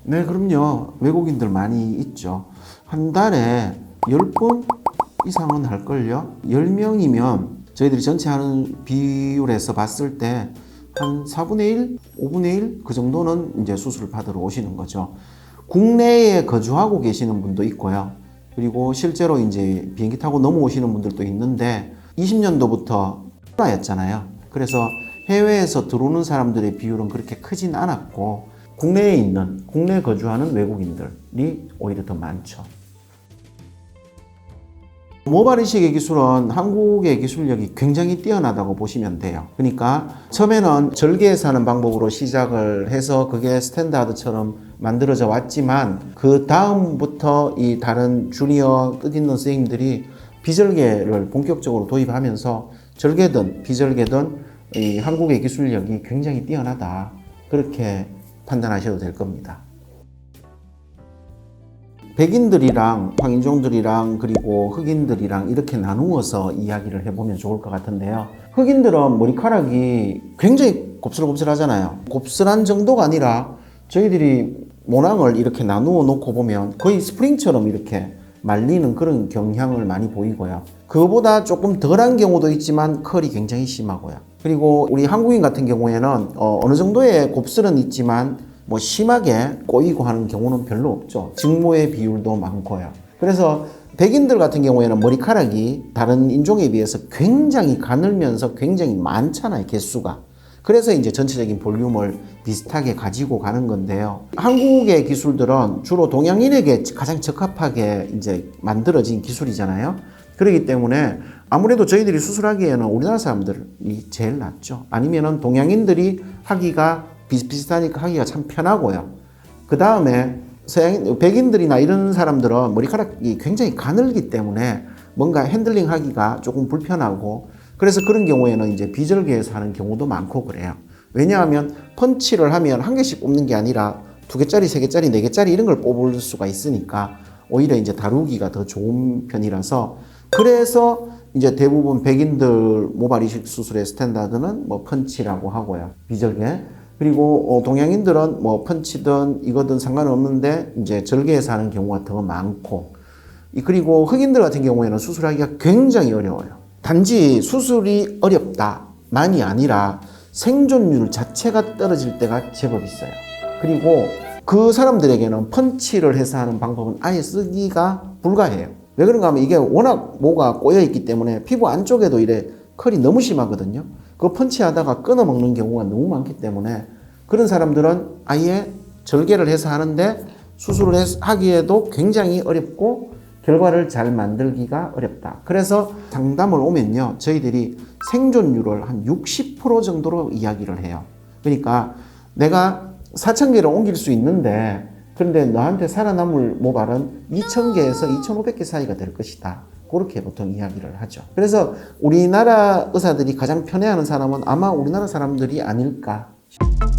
네, 그럼요. 외국인들 많이 있죠. 한 달에 10번 이상은 할걸요. 10명이면 저희들이 전체 하는 비율에서 봤을 때 한 4분의 1, 5분의 1 그 정도는 이제 수술을 받으러 오시는 거죠. 국내에 거주하고 계시는 분도 있고요. 그리고 실제로 이제 비행기 타고 넘어오시는 분들도 있는데 20년도부터 코로나였잖아요. 그래서 해외에서 들어오는 사람들의 비율은 그렇게 크진 않았고 국내에 있는, 국내에 거주하는 외국인들이 오히려 더 많죠. 모발 이식의 기술은 한국의 기술력이 굉장히 뛰어나다고 보시면 돼요. 그러니까 처음에는 절개해서 하는 방법으로 시작을 해서 그게 스탠다드처럼 만들어져 왔지만 그 다음부터 이 다른 주니어 뜻있는 선생님들이 비절개를 본격적으로 도입하면서 절개든 비절개든 이 한국의 기술력이 굉장히 뛰어나다. 그렇게 판단하셔도 될 겁니다. 백인들이랑 황인종들이랑 그리고 흑인들이랑 이렇게 나누어서 이야기를 해보면 좋을 것 같은데요. 흑인들은 머리카락이 굉장히 곱슬곱슬하잖아요. 곱슬한 정도가 아니라 저희들이 모낭을 이렇게 나누어 놓고 보면 거의 스프링처럼 이렇게 말리는 그런 경향을 많이 보이고요. 그거보다 조금 덜한 경우도 있지만 컬이 굉장히 심하고요. 그리고 우리 한국인 같은 경우에는 어느 정도의 곱슬은 있지만 뭐 심하게 꼬이고 하는 경우는 별로 없죠. 직모의 비율도 많고요. 그래서 백인들 같은 경우에는 머리카락이 다른 인종에 비해서 굉장히 가늘면서 굉장히 많잖아요, 개수가. 그래서 이제 전체적인 볼륨을 비슷하게 가지고 가는 건데요. 한국의 기술들은 주로 동양인에게 가장 적합하게 이제 만들어진 기술이잖아요. 그렇기 때문에 아무래도 저희들이 수술하기에는 우리나라 사람들이 제일 낫죠. 아니면은 동양인들이 하기가 비슷비슷하니까 하기가 참 편하고요. 그 다음에 서양인, 백인들이나 이런 사람들은 머리카락이 굉장히 가늘기 때문에 뭔가 핸들링 하기가 조금 불편하고 그래서 그런 경우에는 이제 비절개해서 하는 경우도 많고 그래요. 왜냐하면 펀치를 하면 한 개씩 뽑는 게 아니라 2개짜리, 3개짜리, 4개짜리 이런 걸 뽑을 수가 있으니까 오히려 이제 다루기가 더 좋은 편이라서 그래서 이제 대부분 백인들 모발 이식 수술의 스탠다드는 뭐 펀치라고 하고요. 비절개. 그리고 동양인들은 뭐 펀치든 이거든 상관없는데 이제 절개해서 하는 경우가 더 많고 그리고 흑인들 같은 경우에는 수술하기가 굉장히 어려워요. 단지 수술이 어렵다만이 아니라 생존율 자체가 떨어질 때가 제법 있어요. 그리고 그 사람들에게는 펀치를 해서 하는 방법은 아예 쓰기가 불가해요. 왜 그런가 하면 이게 워낙 모가 꼬여있기 때문에 피부 안쪽에도 이래 컬이 너무 심하거든요. 그 펀치하다가 끊어먹는 경우가 너무 많기 때문에 그런 사람들은 아예 절개를 해서 하는데 수술을 하기에도 굉장히 어렵고 결과를 잘 만들기가 어렵다. 그래서 상담을 오면요. 저희들이 생존율을 한 60% 정도로 이야기를 해요. 그러니까 내가 4,000개를 옮길 수 있는데 그런데 너한테 살아남을 모발은 2,000개에서 2,500개 사이가 될 것이다. 그렇게 보통 이야기를 하죠. 그래서 우리나라 의사들이 가장 편애하는 사람은 아마 우리나라 사람들이 아닐까 싶습니다.